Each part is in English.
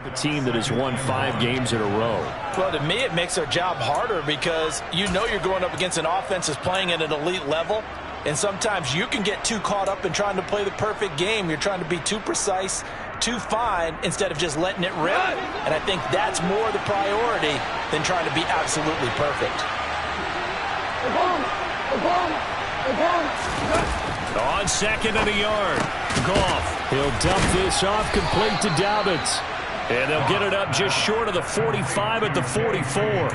The team that has won 5 games in a row. Well, to me, it makes their job harder because you know you're going up against an offense that's playing at an elite level. And sometimes you can get too caught up in trying to play the perfect game. You're trying to be too precise, too fine, instead of just letting it rip. And I think that's more the priority than trying to be absolutely perfect. On second and a yard. Goff. He'll dump this off complete to Dobbins. And they'll get it up just short of the 45 at the 44.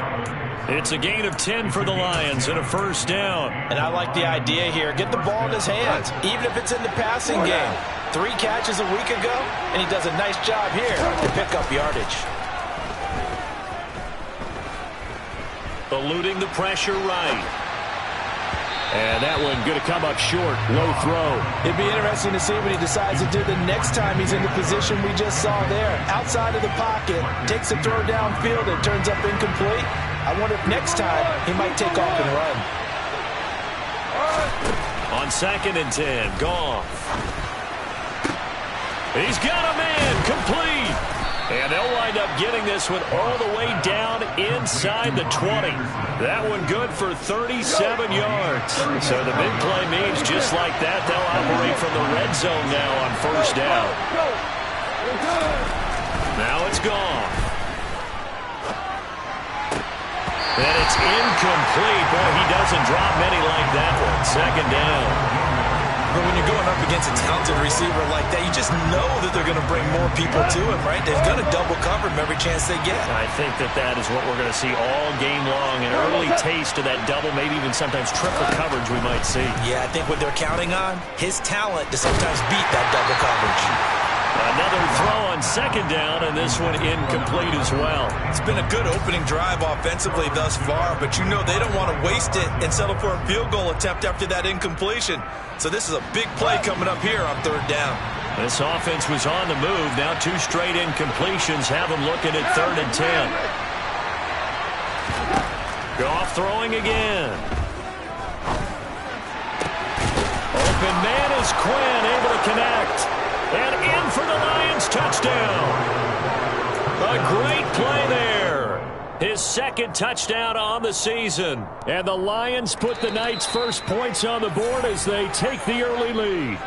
It's a gain of 10 for the Lions and a first down. And I like the idea here. Get the ball in his hands, even if it's in the passing game. 3 catches a week ago, and he does a nice job here to pick up yardage. Eluding the pressure right. And that one going to come up short. Low throw. It'd be interesting to see what he decides to do the next time he's in the position we just saw there. Outside of the pocket, takes a throw downfield, and turns up incomplete. I wonder if next time he might take off and run. On second and 10, Goff. He's got a man, complete. And they'll wind up getting this one all the way down inside the 20. That one good for 37 yards. So the big play means just like that, they'll operate from the red zone now on first down. Now it's gone. And it's incomplete. Boy, he doesn't drop many like that one. Second down. But when you're going up against a talented receiver like that, you just know that they're going to bring more people to him, right? They're going to double cover him every chance they get. I think that is what we're going to see all game long. An early taste of that double, maybe even sometimes triple coverage we might see. Yeah, I think what they're counting on, his talent to sometimes beat that double coverage. Another throw on second down, and this one incomplete as well. It's been a good opening drive offensively thus far, but you know they don't want to waste it and settle for a field goal attempt after that incompletion. So this is a big play coming up here on third down. This offense was on the move. Now 2 straight incompletions have them looking at third and 10. Goff throwing again. Open man is Quinn, able to connect. And in for the Lions touchdown. A great play there. His second touchdown on the season. And the Lions put the night's first points on the board as they take the early lead.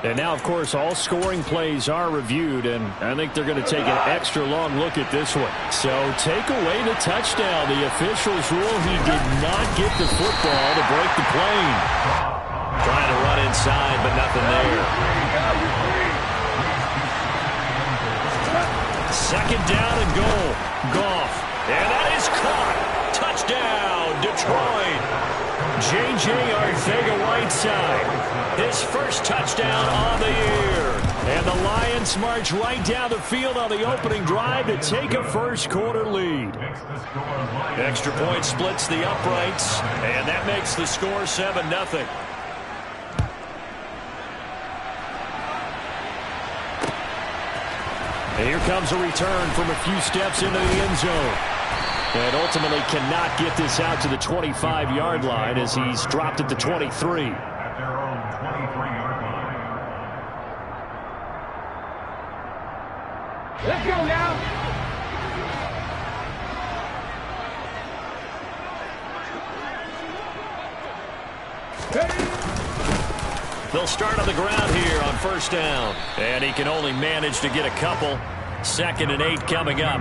And now, of course, all scoring plays are reviewed, and I think they're going to take an extra long look at this one. So take away the touchdown. The officials rule he did not get the football to break the plane. Trying to run inside, but nothing there. Second down and goal. Goff. And that is caught. Touchdown, Detroit. J.J. Arcega-Whiteside. His first touchdown on the year. And the Lions march right down the field on the opening drive to take a first quarter lead. Extra point splits the uprights. And that makes the score 7-0. Here comes a return from a few steps into the end zone. And ultimately cannot get this out to the 25-yard line as he's dropped at the 23. At their own 23-yard line. Let's go now. They'll start on the ground here on first down. And he can only manage to get a couple. Second and 8 coming up.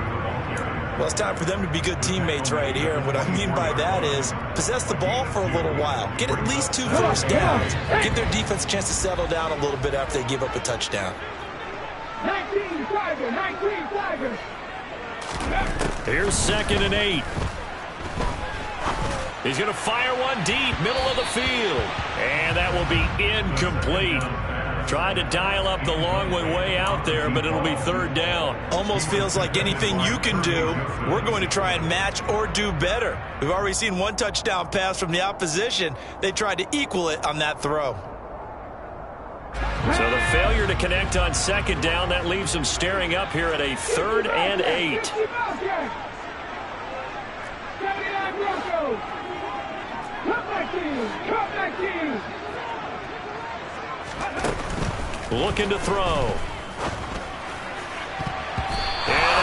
Well, it's time for them to be good teammates right here. And what I mean by that is possess the ball for a little while. Get at least 2 first downs. Give their defense a chance to settle down a little bit after they give up a touchdown. 19 Tigers, 19 Tigers. Here's second and 8. He's going to fire one deep, middle of the field. And that will be incomplete. Trying to dial up the long one way out there, but it'll be third down. Almost feels like anything you can do, we're going to try and match or do better. We've already seen 1 touchdown pass from the opposition. They tried to equal it on that throw. So the failure to connect on second down, that leaves them staring up here at a third and 8. Looking to throw. And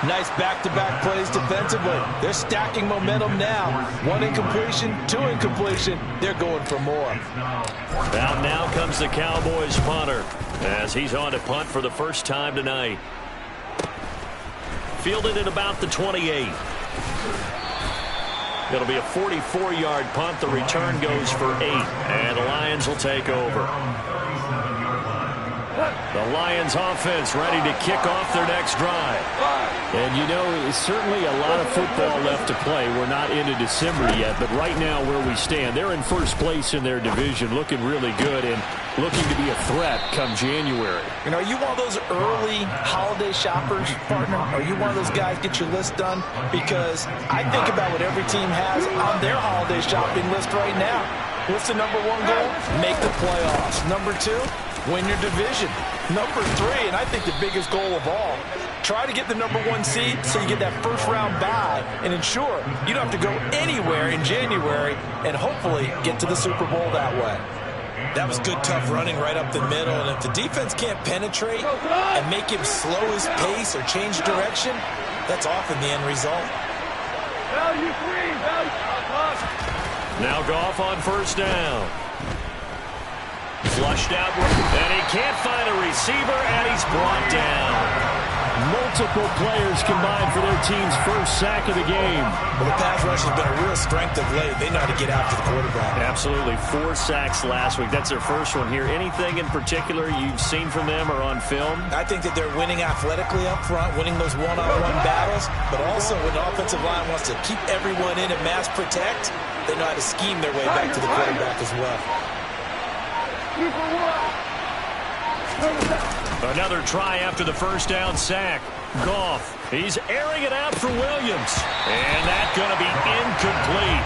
Nice back-to-back plays defensively. They're stacking momentum now. One incompletion, two incompletion. They're going for more. Out now comes the Cowboys punter as he's on to punt for the first time tonight. Fielded at about the 28. It'll be a 44-yard punt. The return goes for 8, and the Lions will take over. The Lions offense ready to kick off their next drive. And you know, it's certainly a lot of football left to play. We're not into December yet, but right now where we stand, they're in first place in their division, looking really good and looking to be a threat come January. You know, are you one of those early holiday shoppers, partner? Are you one of those guys get your list done? Because I think about what every team has on their holiday shopping list right now. What's the number one goal? Make the playoffs. Number 2, win your division. Number 3, and I think the biggest goal of all, try to get the number 1 seed so you get that first round bye and ensure you don't have to go anywhere in January and hopefully get to the Super Bowl that way. That was good, tough running right up the middle, and if the defense can't penetrate and make him slow his pace or change direction, that's often the end result. Value 3, value. Now Goff on first down. Flushed out, and he can't find a receiver, and he's brought down. Multiple players combined for their team's first sack of the game. Well, the pass rush has been a real strength of late. They know how to get after the quarterback. Absolutely. 4 sacks last week. That's their first one here. Anything in particular you've seen from them or on film? I think that they're winning athletically up front, winning those one-on-one battles, but also when the offensive line wants to keep everyone in and mass protect, they know how to scheme their way back to the quarterback as well. Another try after the first down sack. Goff, he's airing it out for Williams. And that's going to be incomplete.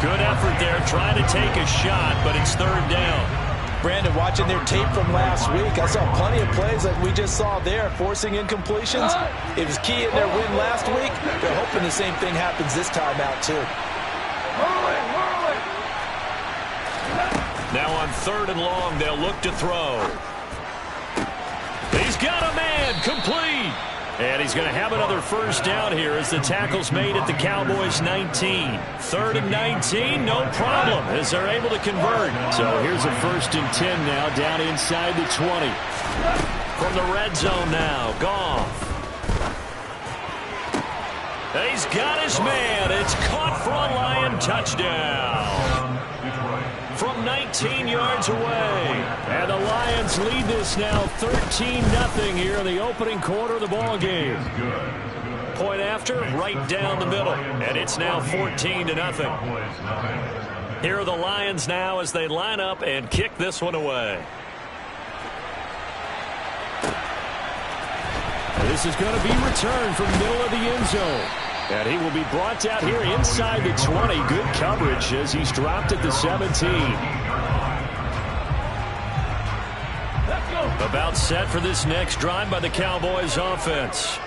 Good effort there, trying to take a shot, but it's third down. Brandon, watching their tape from last week, I saw plenty of plays like we just saw there, forcing incompletions. It was key in their win last week. They're hoping the same thing happens this time out, too. Now on 3rd and long, they'll look to throw. He's got a man, complete. And he's going to have another first down here as the tackle's made at the Cowboys 19. 3rd and 19, no problem, as they're able to convert. So here's a 1st and 10 now, down inside the 20. From the red zone now, Goff. He's got his man. It's caught for a Lion touchdown. From 19 yards away. And the Lions lead this now 13-0 here in the opening quarter of the ball game. Point after, right down the middle. And it's now 14-0. Here are the Lions now as they line up and kick this one away. This is going to be returned from the middle of the end zone. And he will be brought out here inside the 20. Good coverage as he's dropped at the 17. About set for this next drive by the Cowboys offense.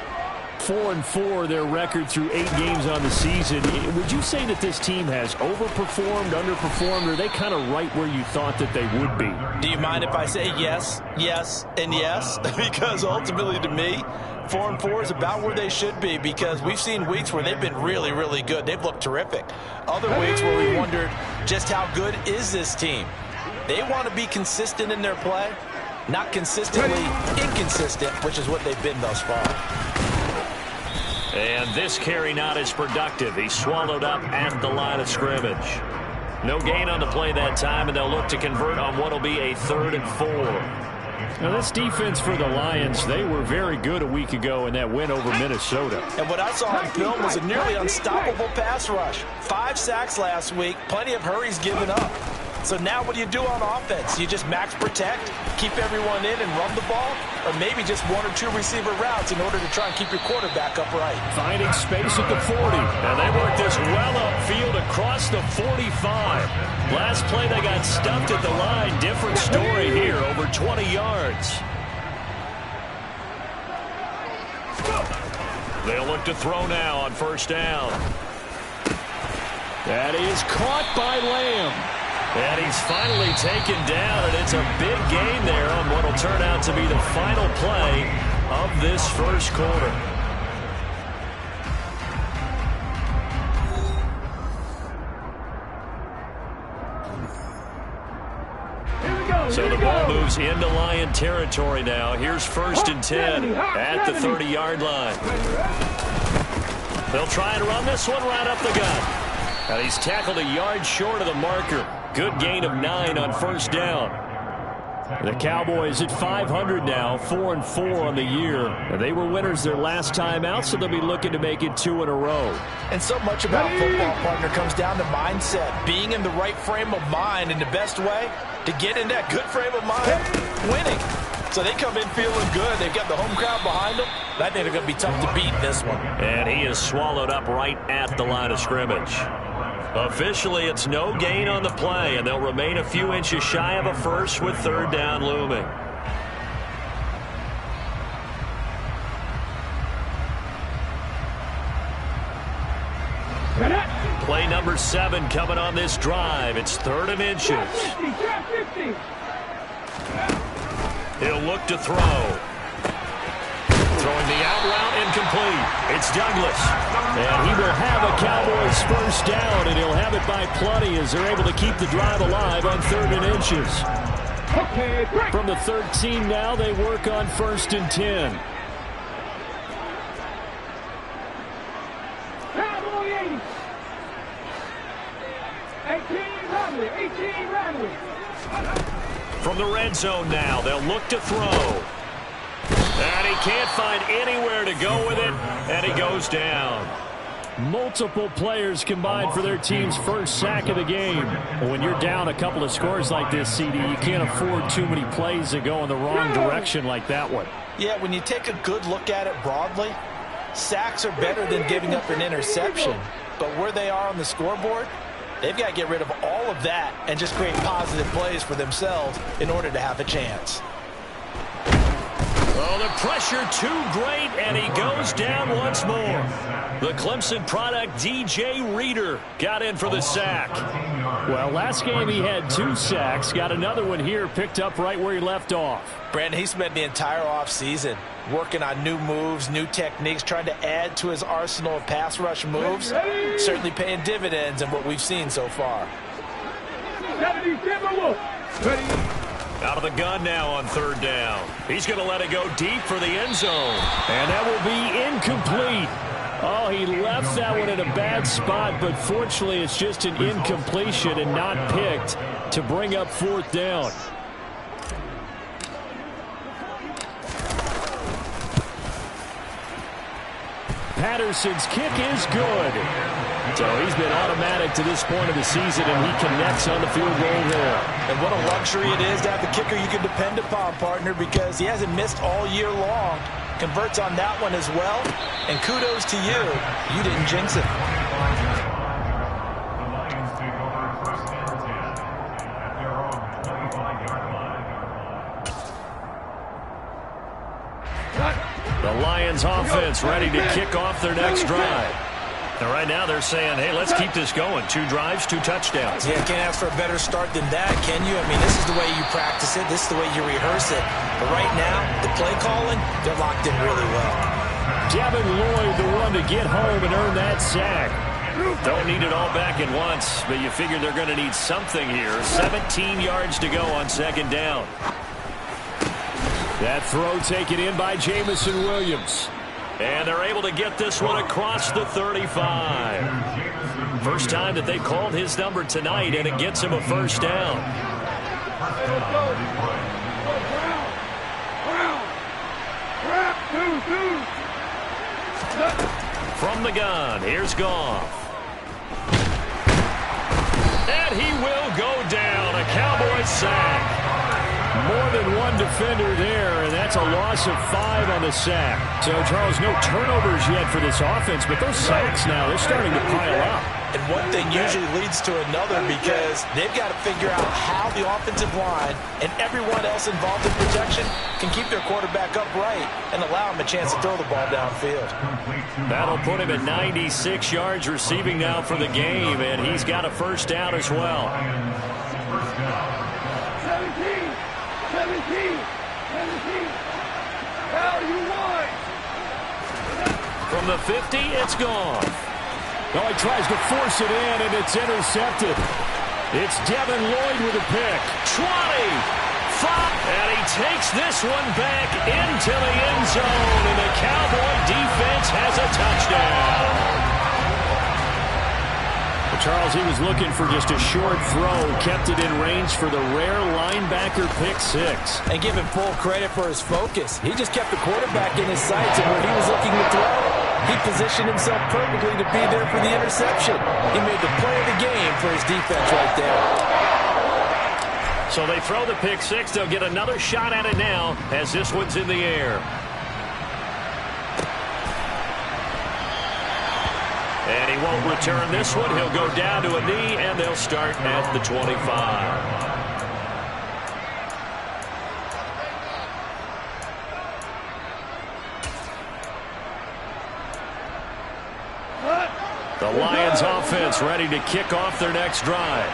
4-4 their record through 8 games on the season. Would you say that this team has overperformed, underperformed, or are they kind of right where you thought that they would be? Do you mind if I say yes, yes, and yes? Because ultimately to me, 4-4 is about where they should be, because we've seen weeks where they've been really, really good. They've looked terrific. Other weeks where we wondered just how good is this team. They want to be consistent in their play, not consistently inconsistent, which is what they've been thus far. And this carry not as productive. He's swallowed up at the line of scrimmage. No gain on the play that time, and they'll look to convert on what will be a 3rd and 4. Now, this defense for the Lions, they were very good a week ago in that win over Minnesota. And what I saw on film was a nearly unstoppable pass rush. 5 sacks last week, plenty of hurries given up. So now what do you do on offense? You just max protect, keep everyone in and run the ball, or maybe just 1 or 2 receiver routes in order to try and keep your quarterback upright. Finding space at the 40. And they work this well upfield across the 45. Last play they got stuffed at the line. Different story here, over 20 yards. They'll look to throw now on first down. That is caught by Lamb. And he's finally taken down, and it's a big gain there on what will turn out to be the final play of this first quarter. moves into Lion territory now. Here's 1st and 10 at the 30-yard line. They'll try and run this one right up the gut. And he's tackled a yard short of the marker. Good gain of 9 on 1st down. The Cowboys at 500 now, 4-4 on the year. And they were winners their last time out, so they'll be looking to make it 2 in a row. And so much about football, partner, comes down to mindset. Being in the right frame of mind, and the best way to get in that good frame of mind, winning. So they come in feeling good. They've got the home crowd behind them. I think they're going to be tough to beat in this one. And he is swallowed up right at the line of scrimmage. Officially, it's no gain on the play, and they'll remain a few inches shy of a first with 3rd down looming. Play number 7 coming on this drive. It's 3rd and inches. He'll look to throw. Throwing the out route, incomplete. It's Douglas. And he will have a Cowboys 1st down, and he'll have it by plenty as they're able to keep the drive alive on 3rd and inches. From the 13 now, they work on 1st and 10. Cowboy 18 Radley. From the red zone now, they'll look to throw. And he can't find anywhere to go with it, and he goes down. Multiple players combined for their team's 1st sack of the game. When you're down a couple of scores like this, CD, you can't afford too many plays to go in the wrong direction like that one. Yeah, when you take a good look at it broadly, sacks are better than giving up an interception. But where they are on the scoreboard, they've got to get rid of all of that and just create positive plays for themselves in order to have a chance. Oh, the pressure too great, and he goes down once more. The Clemson product, DJ Reader, got in for the sack. Well, last game he had 2 sacks. Got another one here, picked up right where he left off. Brandon, he spent the entire offseason working on new moves, new techniques, trying to add to his arsenal of pass rush moves. Certainly paying dividends in what we've seen so far. Out of the gun now on 3rd down. He's going to let it go deep for the end zone. And that will be incomplete. Oh, he left that one in a bad spot, but fortunately it's just an incompletion and not picked to bring up 4th down. Patterson's kick is good. So he's been automatic to this point of the season, and he connects on the field goal there. And what a luxury it is to have the kicker you can depend upon, partner, because he hasn't missed all year long. Converts on that one as well. And kudos to you. You didn't jinx it. The Lions offense ready to kick off their next drive. And right now they're saying, hey, let's keep this going. 2 drives, 2 touchdowns. Yeah, can't ask for a better start than that, can you? I mean, this is the way you practice it. This is the way you rehearse it. But right now, the play calling, they're locked in really well. Devin Lloyd, the one to get home and earn that sack. Don't need it all back at once, but you figure they're going to need something here. 17 yards to go on 2nd down. That throw taken in by Jamison Williams. And they're able to get this one across the 35. First time that they called his number tonight, and it gets him a 1st down. From the gun, here's Goff. And he will go down. A Cowboys sack. More than one defender there, and that's a loss of 5 on the sack. So, Charles, no turnovers yet for this offense, but those sacks now, they're starting to pile up. And one thing usually leads to another because they've got to figure out how the offensive line and everyone else involved in protection can keep their quarterback upright and allow him a chance to throw the ball downfield. That'll put him at 96 yards receiving now for the game, and he's got a 1st down as well. 17. Hell, you won. From the 50, it's gone. Oh, he tries to force it in, and it's intercepted. It's Devin Lloyd with a pick. 20, And he takes this one back into the end zone, and the Cowboy defense has a touchdown. Charles, he was looking for just a short throw, kept it in range for the rare linebacker pick six. And give him full credit for his focus. He just kept the quarterback in his sights, and where he was looking to throw, he positioned himself perfectly to be there for the interception. He made the play of the game for his defense right there. So they throw the pick six. They'll get another shot at it now as this one's in the air. And he won't return this one. He'll go down to a knee, and they'll start at the 25. The Lions offense ready to kick off their next drive.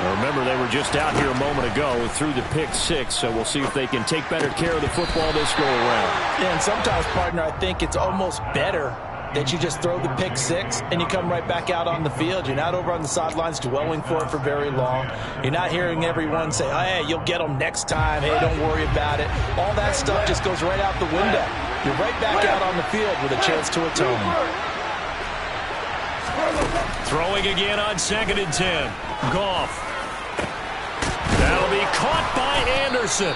Now remember, they were just out here a moment ago through the pick six, so we'll see if they can take better care of the football this go around. Yeah, and sometimes, partner, I think it's almost better that you just throw the pick six and you come right back out on the field. You're not over on the sidelines dwelling for it for very long. You're not hearing everyone say, oh, hey, you'll get them next time. Hey, don't worry about it. All that stuff just goes right out the window. You're right back out on the field with a chance to atone. Throwing again on 2nd and 10. Goff. That'll be caught by Anderson.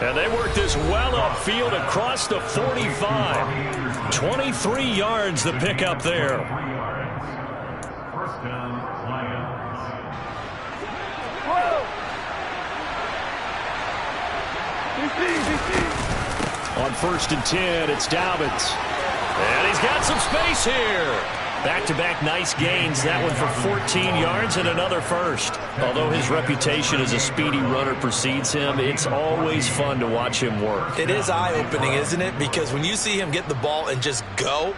And they work this well upfield across the 45. 23 yards the pickup there. First down, Lions. On 1st and 10, it's Dobbins. And he's got some space here. Back-to-back nice gains. That one for 14 yards and another first. Although his reputation as a speedy runner precedes him, it's always fun to watch him work. It is eye-opening, isn't it? Because when you see him get the ball and just go,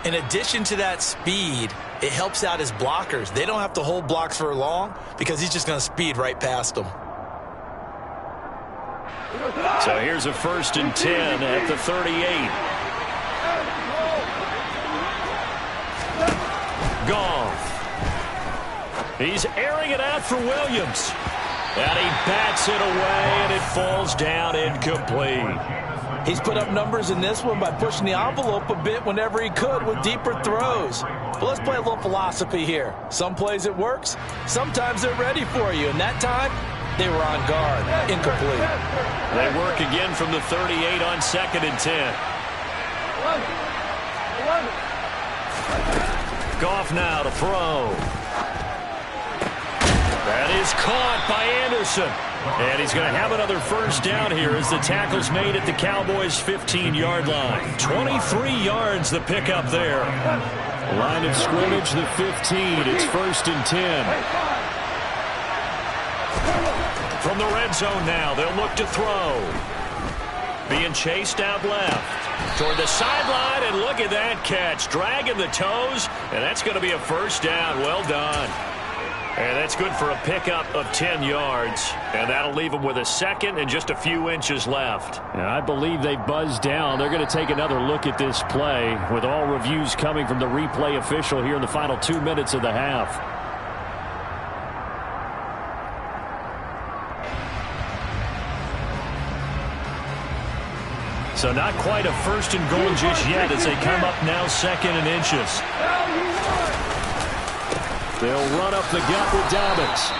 in addition to that speed, it helps out his blockers. They don't have to hold blocks for long because he's just going to speed right past them. So here's a 1st and 10 at the 38. Goff. He's airing it out for Williams. And he bats it away, and it falls down incomplete. He's put up numbers in this one by pushing the envelope a bit whenever he could with deeper throws. But let's play a little philosophy here. Some plays it works. Sometimes they're ready for you. And that time, they were on guard. Incomplete. They work again from the 38 on 2nd and 10. Goff now to throw. That is caught by Anderson. And he's going to have another first down here as the tackle's made at the Cowboys' 15-yard line. 23 yards the pickup there. Line of scrimmage, the 15. It's 1st and 10. From the red zone now, they'll look to throw. Being chased out left. Toward the sideline, and look at that catch. Dragging the toes, and that's going to be a first down. Well done. And that's good for a pickup of 10 yards. And that'll leave them with a second and just a few inches left. And I believe they buzzed down. They're going to take another look at this play with all reviews coming from the replay official here in the final 2 minutes of the half. So not quite a 1st and goal just yet as they come up now 2nd and inches. They'll run up the gut with Dobbins.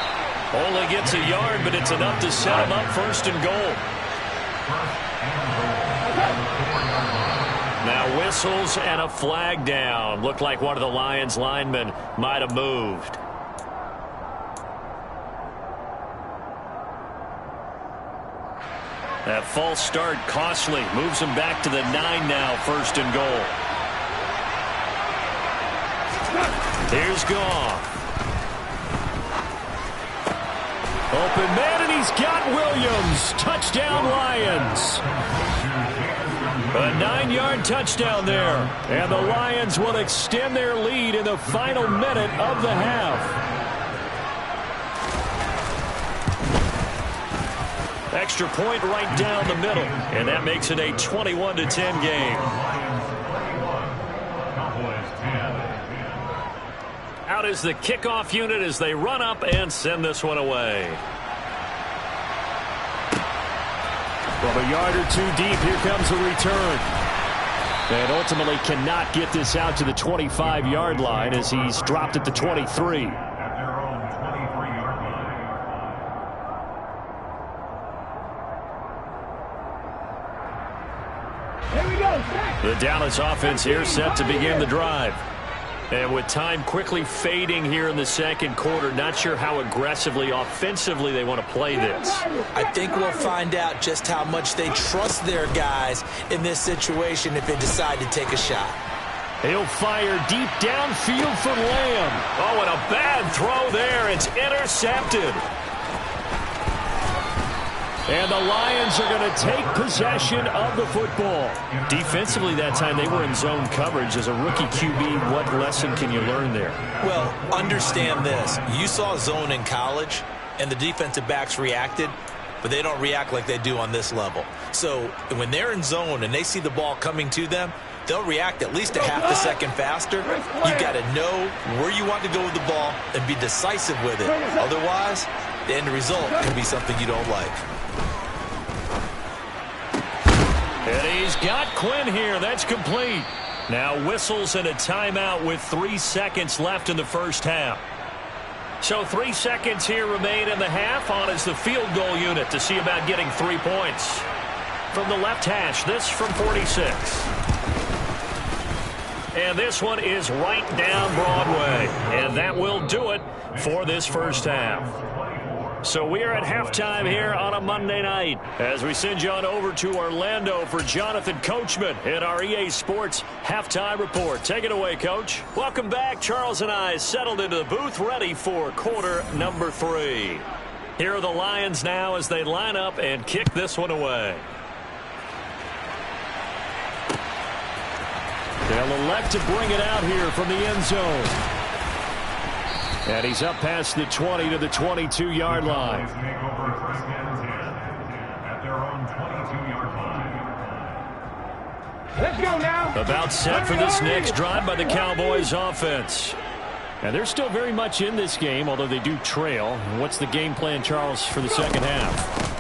Only gets a yard, but it's enough to set him up 1st and goal. Now whistles and a flag down. Looked like one of the Lions linemen might have moved. That false start costly. Moves him back to the 9 now, 1st and goal. Here's Goff. Open man, and he's got Williams. Touchdown, Lions. A 9-yard touchdown there. And the Lions will extend their lead in the final minute of the half. Extra point right down the middle. And that makes it a 21-10 game. Out is the kickoff unit as they run up and send this one away. From a yard or two deep, here comes the return. And ultimately cannot get this out to the 25-yard line as he's dropped at the 23. At their own 23-yard line. The Dallas offense here set to begin the drive. And with time quickly fading here in the second quarter, not sure how aggressively, offensively they want to play this. I think we'll find out just how much they trust their guys in this situation if they decide to take a shot. He'll fire deep downfield for Lamb. Oh, and a bad throw there. It's intercepted. And the Lions are going to take possession of the football. Defensively that time, they were in zone coverage. As a rookie QB, what lesson can you learn there? Well, understand this. You saw zone in college, and the defensive backs reacted, but they don't react like they do on this level. So when they're in zone and they see the ball coming to them, they'll react at least a half a second faster. You've got to know where you want to go with the ball and be decisive with it. Otherwise, the end result can be something you don't like. And he's got Quinn here. That's complete. Now whistles and a timeout with 3 seconds left in the first half. So 3 seconds here remain in the half. On is the field goal unit to see about getting 3 points. From the left hash, this from 46. And this one is right down Broadway. And that will do it for this first half. So we are at halftime here on a Monday night as we send you on over to Orlando for Jonathan Coachman in our EA Sports Halftime Report. Take it away, Coach. Welcome back. Charles and I settled into the booth ready for quarter number 3. Here are the Lions now as they line up and kick this one away. They'll elect to bring it out here from the end zone. And he's up past the 20 to the 22-yard line. Cowboys make over first and 10 at their own 22-yard line. Let's go now. About set for this next drive by the Cowboys offense. And they're still very much in this game, although they do trail. What's the game plan, Charles, for the second half?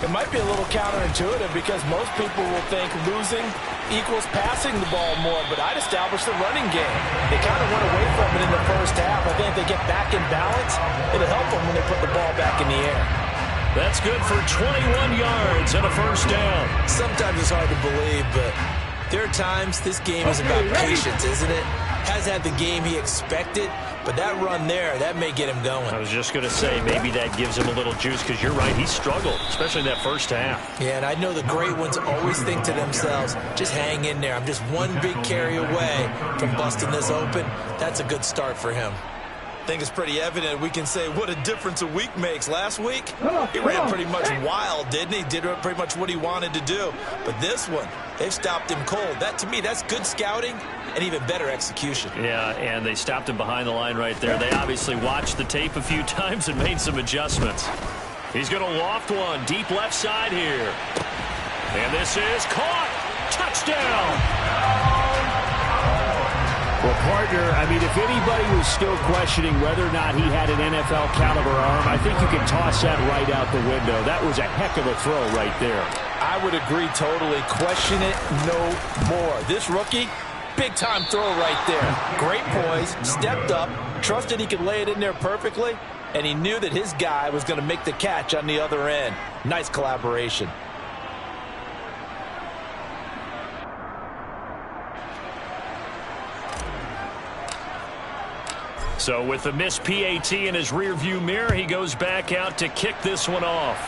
It might be a little counterintuitive because most people will think losing equals passing the ball more, but I'd establish the running game. They kind of went away from it in the first half. I think if they get back in balance, it'll help them when they put the ball back in the air. That's good for 21 yards and a first down. Sometimes it's hard to believe, but there are times this game is about patience, isn't it? Has had the game he expected, but that run there, that may get him going. I was just going to say, maybe that gives him a little juice because you're right, he struggled, especially that first half. Yeah, and I know the great ones always think to themselves, just hang in there. I'm just one big carry away from busting this open. That's a good start for him. I think it's pretty evident we can say what a difference a week makes. Last week, he ran pretty much wild, didn't he? Did pretty much what he wanted to do. But this one, they've stopped him cold. That, to me, that's good scouting and even better execution. Yeah, and they stopped him behind the line right there. They obviously watched the tape a few times and made some adjustments. He's going to loft one deep left side here. And this is caught. Touchdown. Well, partner, I mean, if anybody was still questioning whether or not he had an NFL caliber arm, I think you can toss that right out the window. That was a heck of a throw right there. I would agree totally. Question it no more. This rookie, big-time throw right there. Great poise, stepped up, trusted he could lay it in there perfectly, and he knew that his guy was going to make the catch on the other end. Nice collaboration. So with the missed PAT in his rearview mirror, he goes back out to kick this one off.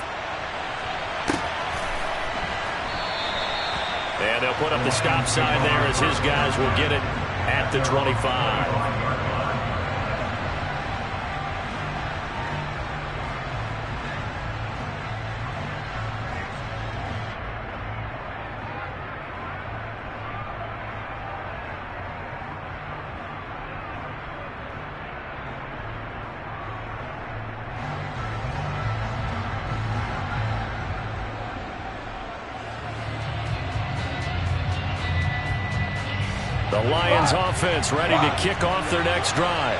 And they'll put up the stop sign there as his guys will get it at the 25. The Lions offense ready to kick off their next drive.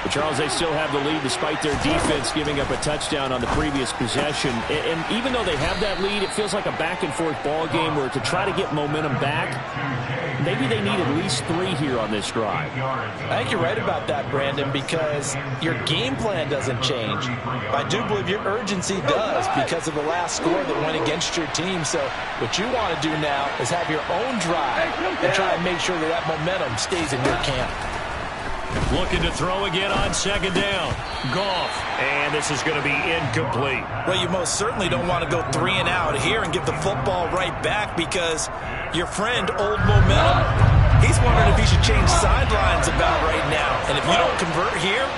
But Charles, they still have the lead despite their defense giving up a touchdown on the previous possession. And even though they have that lead, it feels like a back-and-forth ball game where to try to get momentum back, maybe they need at least 3 here on this drive. I think you're right about that, Brandon, because your game plan doesn't change. I do believe your urgency does because of the last score that went against your team. So what you want to do now is have your own drive and try and make sure that that momentum stays in your camp. Looking to throw again on second down. Goff. And this is going to be incomplete. Well, you most certainly don't want to go 3 and out here and give the football right back because your friend, Old Momentum, he's wondering if he should change sidelines about right now. And if you don't convert here,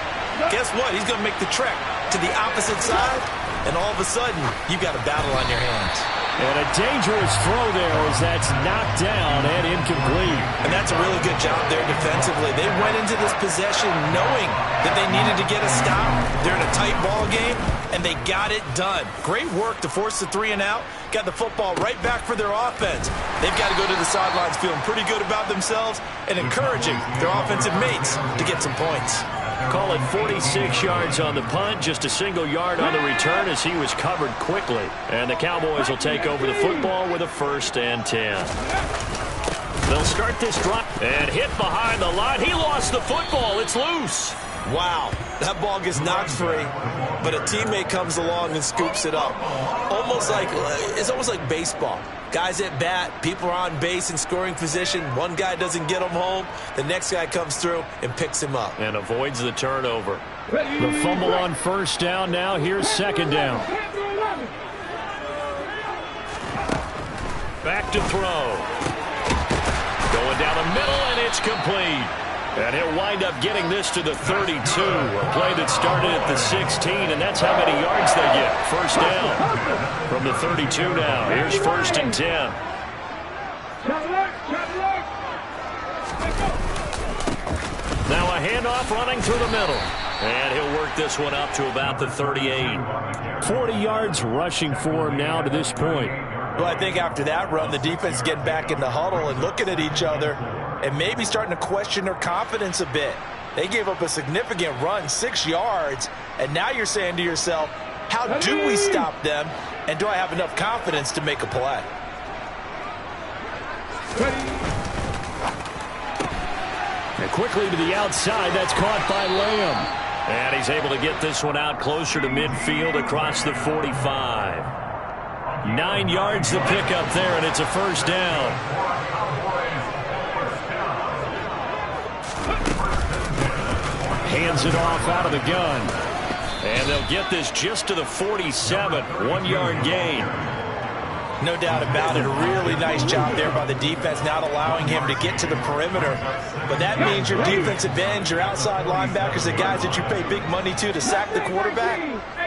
guess what? He's going to make the trek to the opposite side, and all of a sudden, you've got a battle on your hands. And a dangerous throw there as that's knocked down and incomplete. And that's a really good job there defensively. They went into this possession knowing that they needed to get a stop. They're in a tight ball game, and they got it done. Great work to force the 3 and out. Got the football right back for their offense. They've got to go to the sidelines feeling pretty good about themselves and encouraging their offensive mates to get some points. Call it 46 yards on the punt, just a single yard on the return as he was covered quickly. And the Cowboys will take over the football with a 1st and 10. They'll start this drive and hit behind the line. He lost the football. It's loose. Wow, that ball gets knocked free, but a teammate comes along and scoops it up. It's almost like baseball. Guys at bat, people are on base in scoring position. One guy doesn't get him home. The next guy comes through and picks him up. And avoids the turnover. The fumble on 1st down now. Here's 2nd down. Back to throw. Going down the middle, and it's complete. And he'll wind up getting this to the 32. A play that started at the 16, and that's how many yards they get. 1st down from the 32 now. Here's 1st and 10. Now a handoff running through the middle. And he'll work this one up to about the 38. 40 yards rushing for him now to this point. Well, I think after that run, the defense is getting back in the huddle and looking at each other and maybe starting to question their confidence a bit. They gave up a significant run, 6 yards, and now you're saying to yourself, how do we stop them, and do I have enough confidence to make a play? And quickly to the outside, that's caught by Lamb. And he's able to get this one out closer to midfield across the 45. 9 yards the pickup there, and it's a 1st down. Hands it off out of the gun. And they'll get this just to the 47. 1-yard gain. No doubt about it. A really nice job there by the defense, not allowing him to get to the perimeter. But that means your defensive ends, your outside linebackers, the guys that you pay big money to sack the quarterback,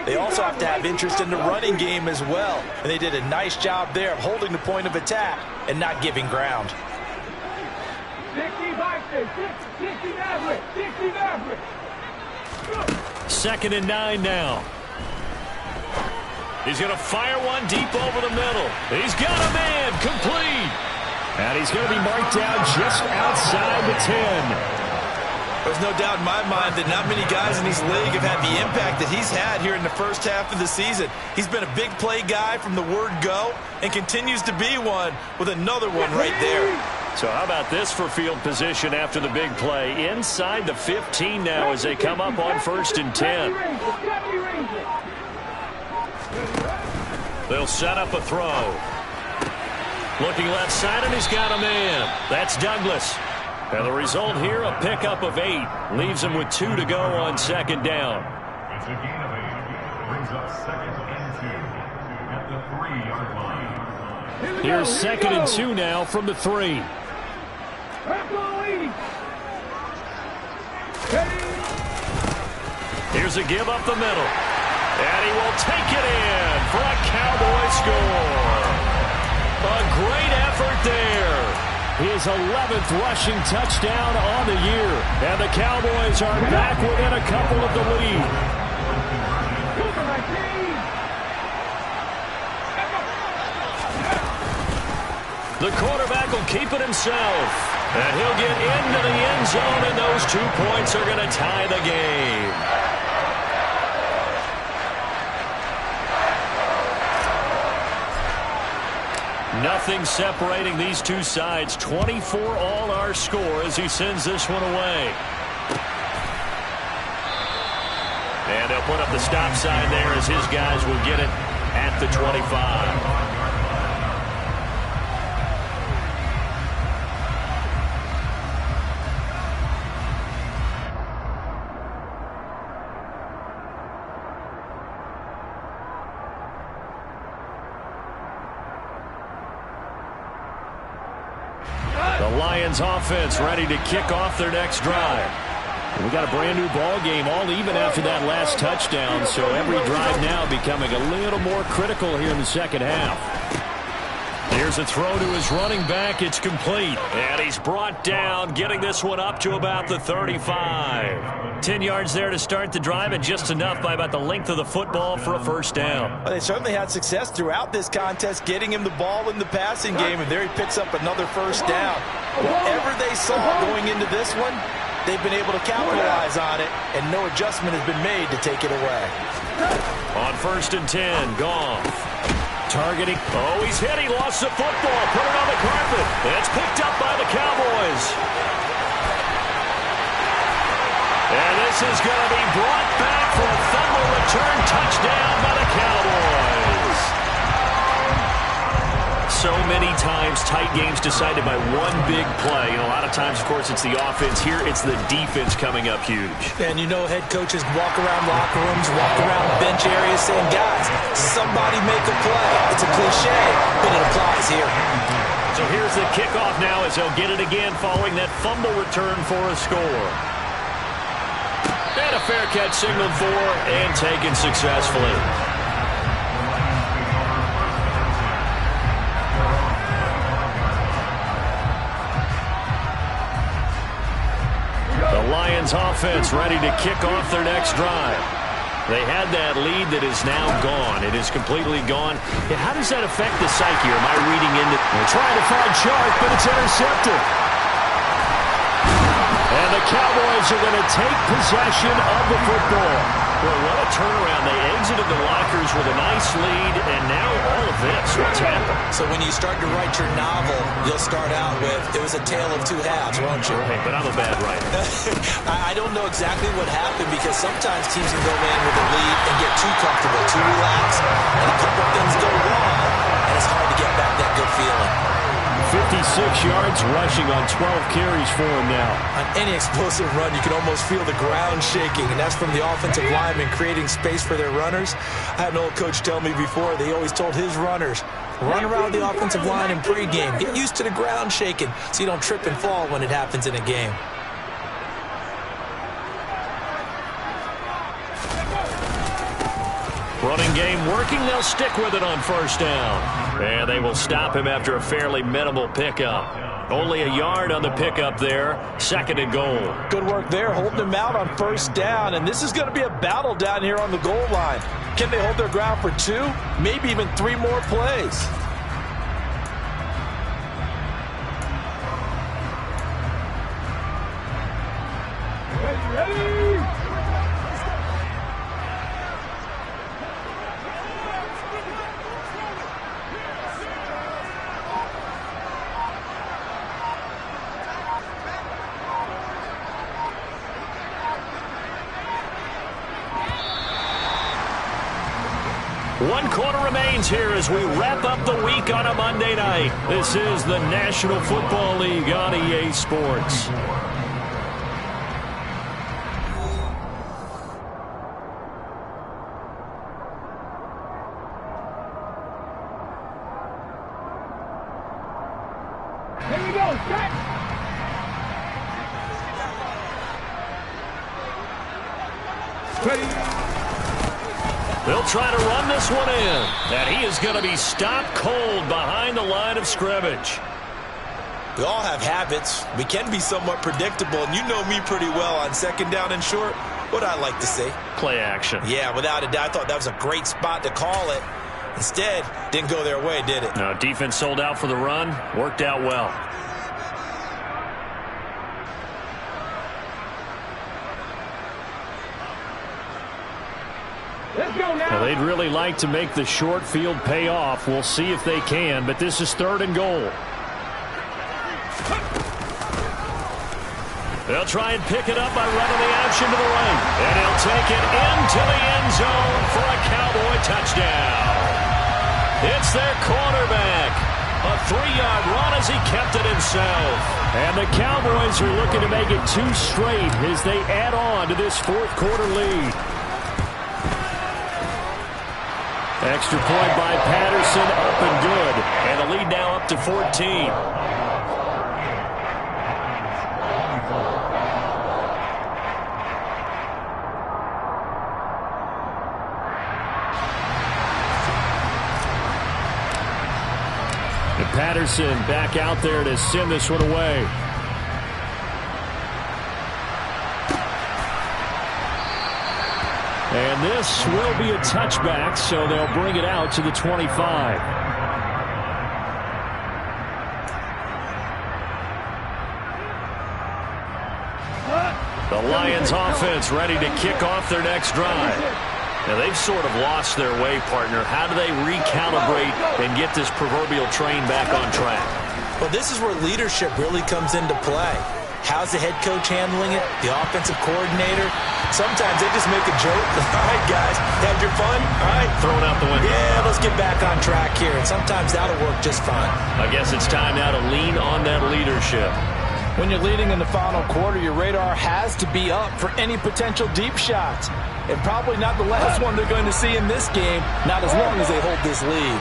they also have to have interest in the running game as well. And they did a nice job there of holding the point of attack and not giving ground. 2nd and 9 now. He's going to fire one deep over the middle. He's got a man, complete. And he's going to be marked down just outside the 10. There's no doubt in my mind that not many guys in this league have had the impact that he's had here in the first half of the season. He's been a big play guy from the word go and continues to be one with another one right there. So how about this for field position after the big play? Inside the 15 now as they come up on 1st and 10. They'll set up a throw. Looking left side, and he's got a man. That's Douglas. And the result here, a pickup of 8. Leaves him with 2 to go on 2nd down. It's a gain of 8. Brings up 2nd and 2 at the 3-yard line. Here's 2nd and 2 now from the 3. Here's a give up the middle. And he will take it in for a Cowboy score. A great effort there. His 11th rushing touchdown on the year. And the Cowboys are back within a couple of the lead. The quarterback will keep it himself. And he'll get into the end zone, and those 2 points are going to tie the game. Nothing separating these two sides. 24 all our score as he sends this one away. And they'll put up the stop sign there as his guys will get it at the 25. The Lions offense ready to kick off their next drive. We got a brand new ball game, all even after that last touchdown, so every drive now becoming a little more critical here in the second half. Here's a throw to his running back. It's complete. And he's brought down, getting this one up to about the 35. 10 yards there to start the drive, and just enough by about the length of the football for a first down. Well, they certainly had success throughout this contest, getting him the ball in the passing game, and there he picks up another first down. Whatever they saw going into this one, they've been able to capitalize on it, and no adjustment has been made to take it away. On 1st and 10, Goff. Targeting. Oh, he's hit. He lost the football. Put it on the carpet. It's picked up by the Cowboys. And this is going to be brought back for a fumble return touchdown by the Cowboys. So many times tight games decided by one big play. And a lot of times, of course, it's the offense. Here, it's the defense coming up huge. And you know head coaches walk around locker rooms, walk around bench areas saying, guys, somebody make a play. It's a cliche, but it applies here. So here's the kickoff now as they'll get it again following that fumble return for a score. And a fair catch signaled for and taken successfully. The Lions offense ready to kick off their next drive. They had that lead that is now gone. It is completely gone. Yeah, how does that affect the psyche? Am I reading into... They're trying to find Chark, but it's intercepted. And the Cowboys are going to take possession of the football. Well, what a turnaround. They exited the lockers with a nice lead, and now all of this. What's happened? So when you start to write your novel, you'll start out with, it was a tale of two halves, won't you? Right, but I'm a bad writer. I don't know exactly what happened, because sometimes teams can go in with a lead and get too comfortable, too relaxed, and a couple of things go wrong, and it's hard to get back that good feeling. 56 yards rushing on 12 carries for him now. On any explosive run, you can almost feel the ground shaking, and that's from the offensive linemen creating space for their runners. I had an old coach tell me before, they always told his runners, run around the offensive line in pregame. Get used to the ground shaking so you don't trip and fall when it happens in a game. Running game working. They'll stick with it on first down. And they will stop him after a fairly minimal pickup. Only a yard on the pickup there. 2nd and goal. Good work there, holding him out on first down. And this is going to be a battle down here on the goal line. Can they hold their ground for 2, maybe even 3 more plays? Ready. One quarter remains here as we wrap up the week on a Monday night. This is the National Football League on EA Sports. Here we go, set! Ready. They'll try to run this one in. And he is going to be stopped cold behind the line of scrimmage. We all have habits. We can be somewhat predictable, and you know me pretty well on 2nd down and short. What I like to say? Play action. Yeah, without a doubt. I thought that was a great spot to call it. Instead, didn't go their way, did it? No, defense sold out for the run. Worked out well. Let's go now. Well, they'd really like to make the short field pay off. We'll see if they can, but this is 3rd and goal. They'll try and pick it up by running the option to the right. And he'll take it into the end zone for a Cowboy touchdown. It's their quarterback. A 3-yard run as he kept it himself. And the Cowboys are looking to make it 2 straight as they add on to this 4th quarter lead. Extra point by Patterson, up and good. And the lead now up to 14. And Patterson back out there to send this one away. And this will be a touchback, so they'll bring it out to the 25. The Lions offense ready to kick off their next drive. Now, they've sort of lost their way, partner. How do they recalibrate and get this proverbial train back on track? Well, this is where leadership really comes into play. How's the head coach handling it? The offensive coordinator? Sometimes they just make a joke. All right, guys, had your fun? All right. Throwing out the window. Yeah, let's get back on track here. And sometimes that'll work just fine. I guess it's time now to lean on that leadership. When you're leading in the final quarter, your radar has to be up for any potential deep shots. And probably not the last one they're going to see in this game, not as long as they hold this lead.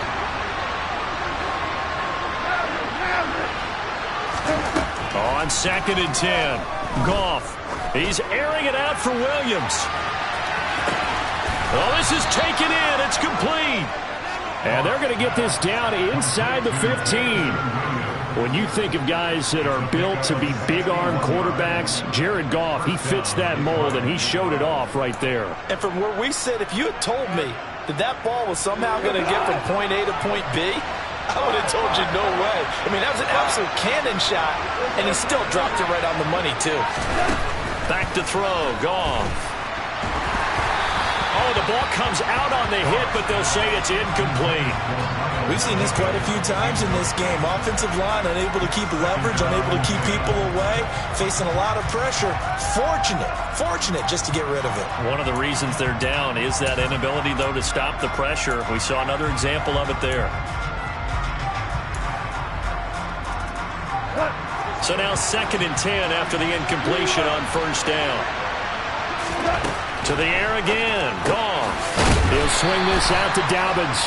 On 2nd and 10, Goff. He's airing it out for Williams. Oh, this is taken in. It's complete. And they're going to get this down inside the 15. When you think of guys that are built to be big-arm quarterbacks, Jared Goff, he fits that mold, and he showed it off right there. And from where we sit, if you had told me that that ball was somehow going to get from point A to point B, I would have told you no way. I mean, that was an absolute cannon shot, and he still dropped it right on the money, too. Back to throw, Goff. Oh, the ball comes out on the hit, but they'll say it's incomplete. We've seen this quite a few times in this game. Offensive line unable to keep leverage, unable to keep people away, facing a lot of pressure. Fortunate just to get rid of it. One of the reasons they're down is that inability, though, to stop the pressure. We saw another example of it there. So now 2nd and 10 after the incompletion on 1st down. To the air again. Goff. He'll swing this out to Dobbins.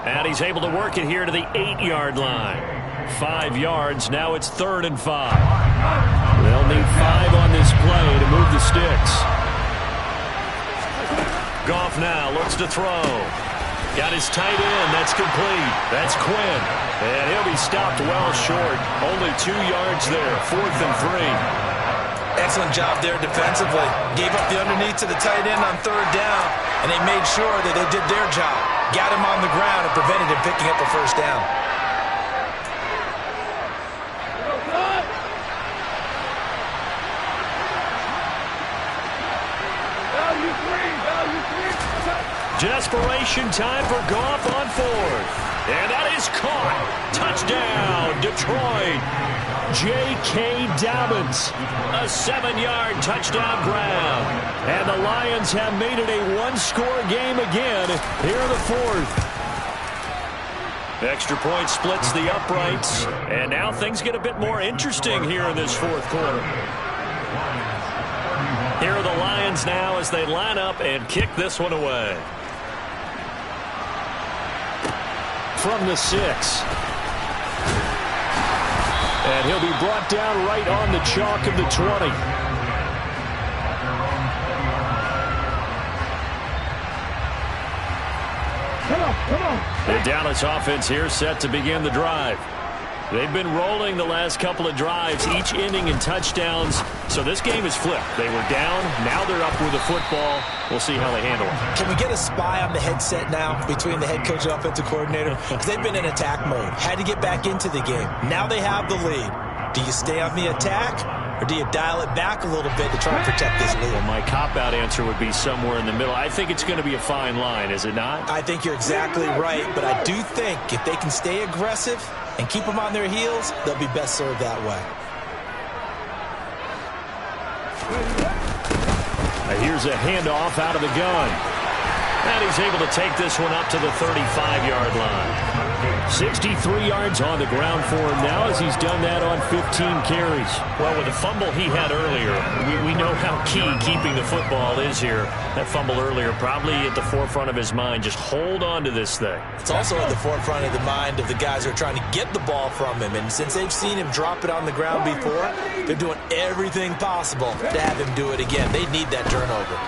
And he's able to work it here to the 8-yard line. 5 yards. Now it's 3rd and 5. They'll need 5 on this play to move the sticks. Goff now looks to throw. Got his tight end. That's complete. That's Quinn. And he'll be stopped well short. Only 2 yards there. 4th and 3. Excellent job there defensively. Gave up the underneath to the tight end on 3rd down, and they made sure that they did their job. Got him on the ground and prevented him picking up a 1st down. Desperation time for Goff on 4th. And that is caught. Touchdown, Detroit. J.K. Dobbins. A 7-yard touchdown grab. And the Lions have made it a 1-score game again here in the 4th. Extra point splits the uprights. And now things get a bit more interesting here in this 4th quarter. Here are the Lions now as they line up and kick this one away. From the 6. And he'll be brought down right on the chalk of the 20. Come on. The Dallas offense here set to begin the drive. They've been rolling the last couple of drives, each inning in touchdowns. So this game is flipped. They were down. Now they're up with the football. We'll see how they handle it. Can we get a spy on the headset now between the head coach and offensive coordinator? Because they've been in attack mode. Had to get back into the game. Now they have the lead. Do you stay on the attack, or do you dial it back a little bit to try and protect this lead? Well, my cop-out answer would be somewhere in the middle. I think it's going to be a fine line, is it not? I think you're exactly right, but I do think if they can stay aggressive and keep them on their heels, they'll be best served that way. Here's a handoff out of the gun. And he's able to take this one up to the 35-yard line. 63 yards on the ground for him now as he's done that on 15 carries. Well, with the fumble he had earlier, we know how key keeping the football is here. That fumble earlier probably at the forefront of his mind. Just hold on to this thing. It's also at the forefront of the mind of the guys who are trying to get the ball from him. And since they've seen him drop it on the ground before, they're doing everything possible to have him do it again. They need that turnover.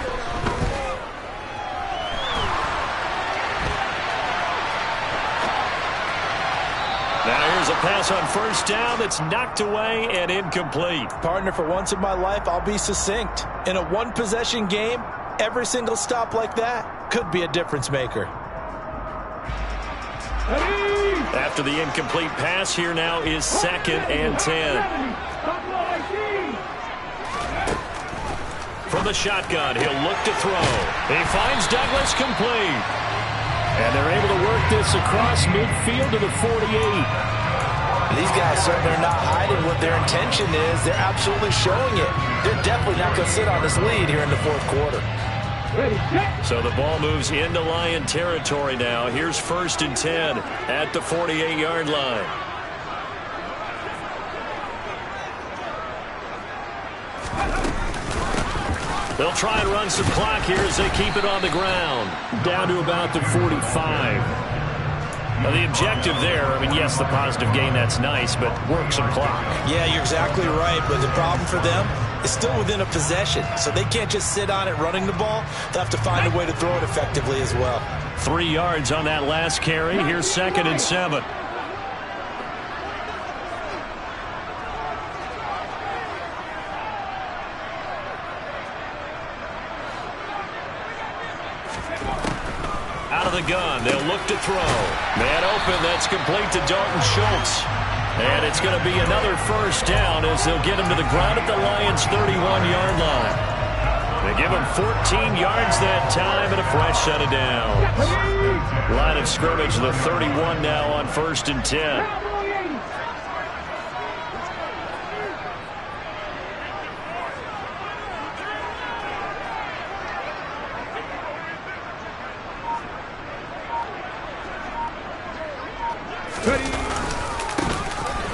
Now here's a pass on first down that's knocked away and incomplete. Partner, for once in my life, I'll be succinct. In a one-possession game, every single stop like that could be a difference maker. After the incomplete pass, here now is 2nd and 10. From the shotgun, he'll look to throw. He finds Douglas complete. And they're able to work this across midfield to the 48. These guys certainly are not hiding what their intention is. They're absolutely showing it. They're definitely not going to sit on this lead here in the fourth quarter. So the ball moves into Lion territory now. Here's 1st and 10 at the 48-yard line. They'll try and run some clock here as they keep it on the ground. Down to about the 45. Now the objective there, I mean, yes, the positive gain, that's nice, but work some clock. Yeah, you're exactly right, but the problem for them is still within a possession, so they can't just sit on it running the ball. They'll have to find a way to throw it effectively as well. 3 yards on that last carry. Here's 2nd and 7. Out of the gun, they'll look to throw. Man open, that's complete to Dalton Schultz. And it's going to be another first down as they'll get him to the ground at the Lions' 31-yard line. They give him 14 yards that time and a fresh set of downs. Line of scrimmage, the 31 now on 1st and 10.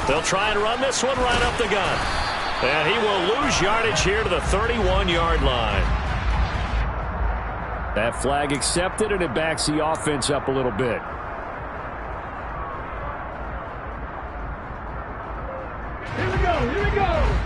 They'll try and run this one right up the gun. And he will lose yardage here to the 31-yard line. That flag accepted, and it backs the offense up a little bit. Here we go, here we go.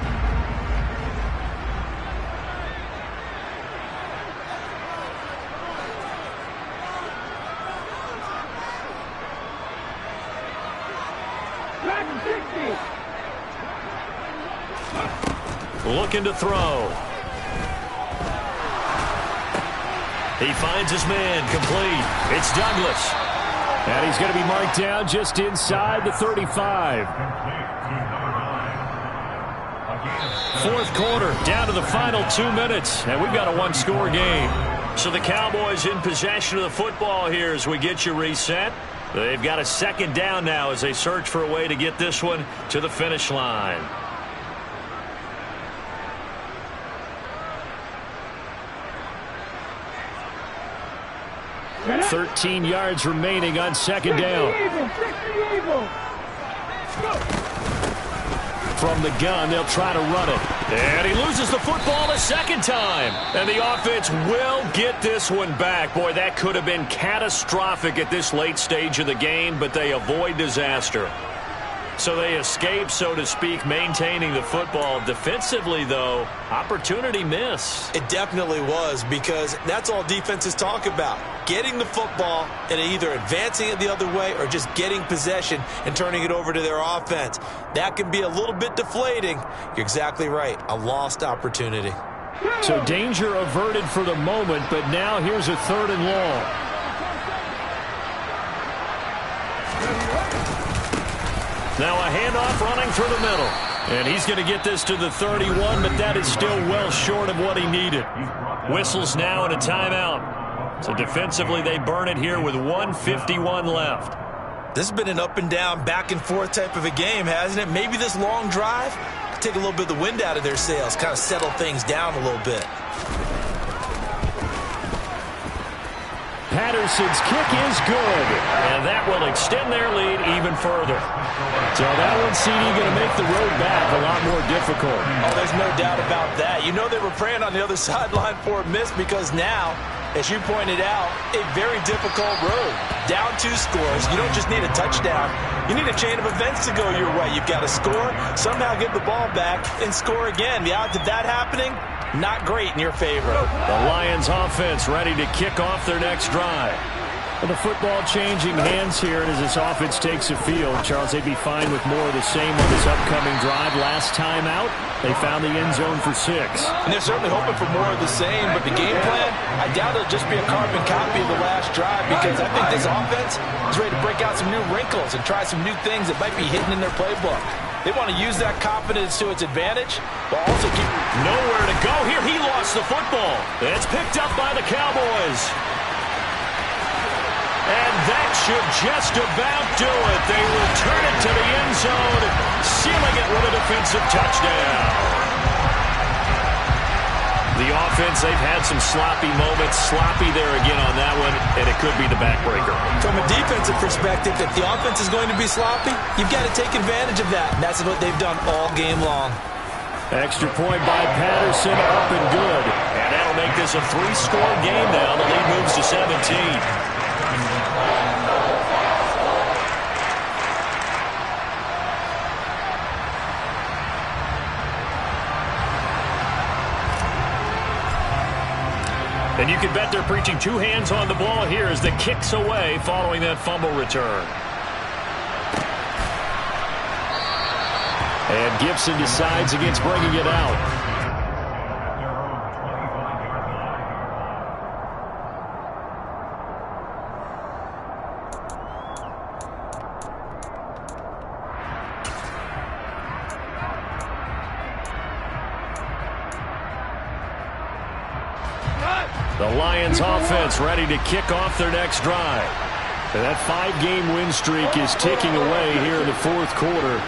Looking to throw. He finds his man complete. It's Douglas. And he's going to be marked down just inside the 35. Fourth quarter, down to the final 2 minutes. And we've got a one-score game. So the Cowboys in possession of the football here as we get you reset. They've got a 2nd down now as they search for a way to get this one to the finish line. 13 yards remaining on 2nd down. From the gun, they'll try to run it. And he loses the football a 2nd time. And the offense will get this one back. Boy, that could have been catastrophic at this late stage of the game, but they avoid disaster. So they escape, so to speak, maintaining the football. Defensively, though, opportunity miss. It definitely was, because that's all defenses talk about. Getting the football and either advancing it the other way or just getting possession and turning it over to their offense. That can be a little bit deflating. You're exactly right. A lost opportunity. So danger averted for the moment, but now here's a 3rd and long. Now a handoff running through the middle. And he's going to get this to the 31, but that is still well short of what he needed. Whistles now and a timeout. So defensively, they burn it here with 1:51 left. This has been an up and down, back and forth type of a game, hasn't it? Maybe this long drive could take a little bit of the wind out of their sails, kind of settle things down a little bit. Patterson's kick is good. And that will extend their lead even further. So that one, CD, going to make the road back a lot more difficult. Oh, there's no doubt about that. You know they were praying on the other sideline for a miss, because now, as you pointed out, a very difficult road. Down 2 scores. You don't just need a touchdown. You need a chain of events to go your way. You've got to score, somehow get the ball back, and score again. The odds of that happening, not great in your favor. The Lions offense ready to kick off their next drive. Well, the football changing hands here, and as this offense takes the field, Charles, they'd be fine with more of the same on this upcoming drive. Last time out, they found the end zone for 6. And they're certainly hoping for more of the same, but the game plan, I doubt it'll just be a carbon copy of the last drive, because I think this offense is ready to break out some new wrinkles and try some new things that might be hidden in their playbook. They want to use that confidence to its advantage, but also keep nowhere to go here. He lost the football. It's picked up by the Cowboys. And that should just about do it. They return it to the end zone, sealing it with a defensive touchdown. The offense, they've had some sloppy moments. Sloppy there again on that one, and it could be the backbreaker. From a defensive perspective, if the offense is going to be sloppy, you've got to take advantage of that. And that's what they've done all game long. Extra point by Patterson, up and good. And that'll make this a 3-score game now. The lead moves to 17. And you can bet they're preaching 2 hands on the ball here as the kick's away following that fumble return. And Gibson decides against bringing it out. The Lions offense ready to kick off their next drive. And that 5-game win streak is ticking away here in the 4th quarter.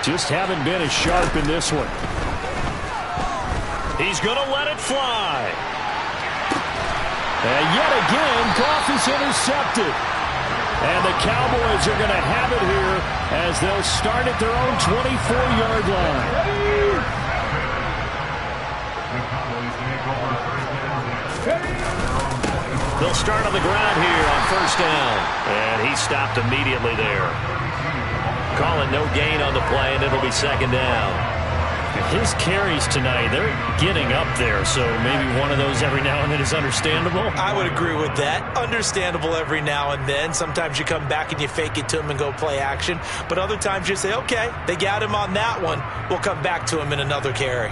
Just haven't been as sharp in this one. He's going to let it fly. And yet again, Goff is intercepted. And the Cowboys are going to have it here as they'll start at their own 24-yard line. They'll start on the ground here on 1st down. And he stopped immediately there. Calling no gain on the play, and it'll be 2nd down. His carries tonight, they're getting up there, so maybe one of those every now and then is understandable. I would agree with that. Understandable every now and then. Sometimes you come back and you fake it to him and go play action. But other times you say, okay, they got him on that one. We'll come back to him in another carry.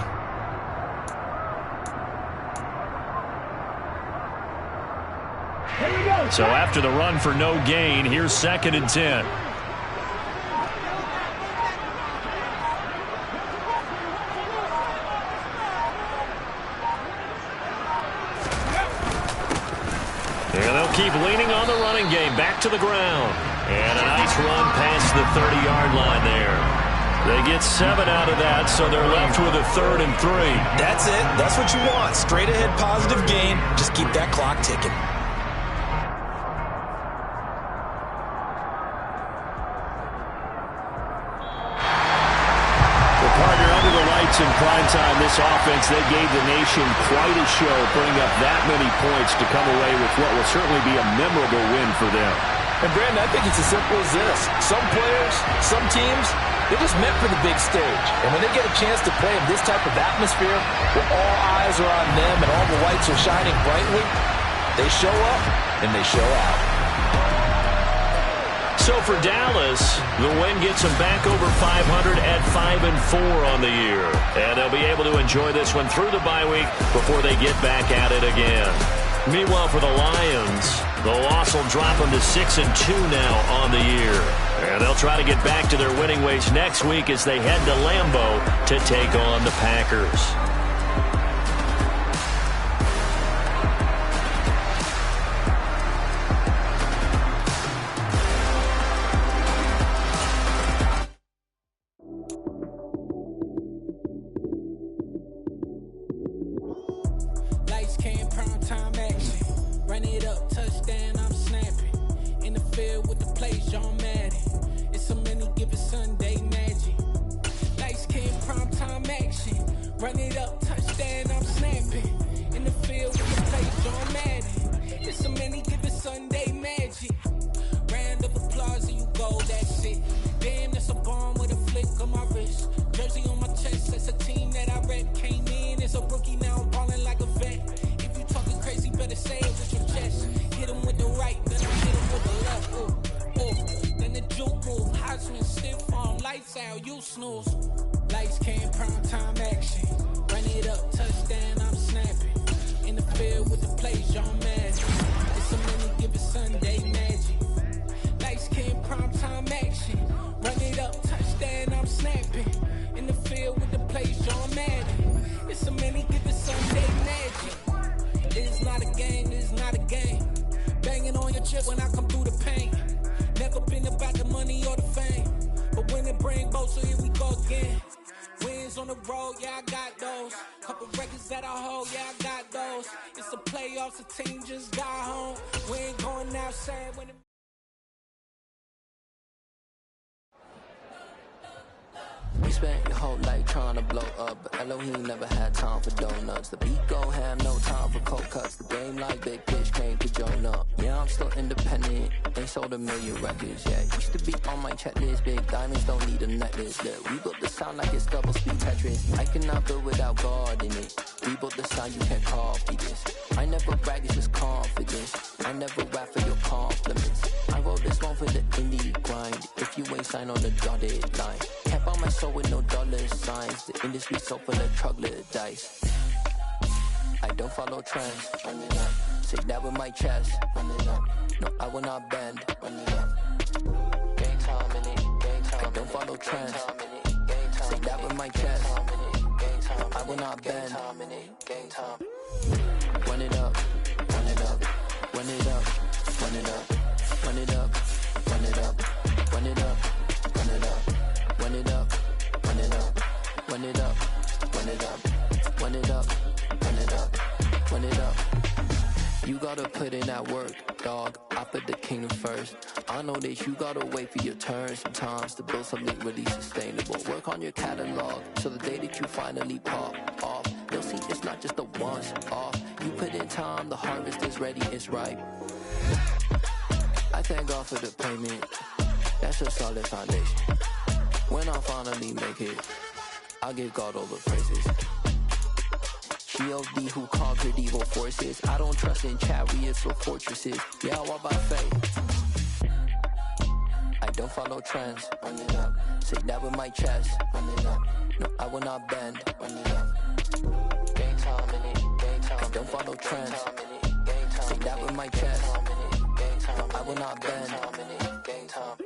So after the run for no gain, here's 2nd and 10. And they'll keep leaning on the running game. Back to the ground. And a nice run past the 30-yard line there. They get 7 out of that, so they're left with a 3rd and 3. That's it. That's what you want. Straight ahead positive gain. Just keep that clock ticking. In prime time, this offense, they gave the nation quite a show, putting up that many points to come away with what will certainly be a memorable win for them. And Brandon, I think it's as simple as this. Some players, some teams, they're just meant for the big stage. And when they get a chance to play in this type of atmosphere, where all eyes are on them and all the lights are shining brightly, they show up and they show out. So for Dallas, the win gets them back over 500 at 5-4 on the year. And they'll be able to enjoy this one through the bye week before they get back at it again. Meanwhile, for the Lions, the loss will drop them to 6-2 now on the year. And they'll try to get back to their winning ways next week as they head to Lambeau to take on the Packers. We spent your whole life trying to blow up, but Elohim never had time for donuts. The beat gon' have no time for cold cuts. The game like Big Fish came to join up. Yeah, I'm still independent, ain't sold a million records yet. Used to be on my checklist, big diamonds don't need a necklace. Look, we built the sound like it's double speed Tetris. I cannot build without God in it. We built the sound, you can't copy this. I never brag, it's just confidence. I never rap for your compliments. I wrote this one for the indie grind. If you ain't signed on the dotted line, kept on my soul with no dollar signs. The industry so full of troglodytes. I don't follow trends. Run it up. Say that with my chest. Run it up. No, I will not bend. Run it up. Gang time in it. Gang time. I don't follow trends. Say that with my chest. I will not bend. Gang time. Run it up. Run it up. Run it up. Run it up. Run it up. Run it up. Run it up. Run it up. Run it up. Run it up. Run it up. Run it up. Run it up. Run it up. Run it up. You gotta put in that work, dog. I put the kingdom first. I know that you gotta wait for your turn sometimes to build something really sustainable. Work on your catalog so the day that you finally pop off, they'll see it's not just a once off. You put in time, the harvest is ready, it's ripe. I thank God for the payment. That's a solid foundation. When I finally make it, I'll give God all the praises. G.O.D. who conquered evil forces. I don't trust in chariots or fortresses. Yeah, I walk by faith. I don't follow trends. Run it up. Say that with my chest. Run it up. No, I will not bend. Run it up. Gang time in it. Gang time. I don't follow trends. Say that with my chest. I will not bend. Gang time.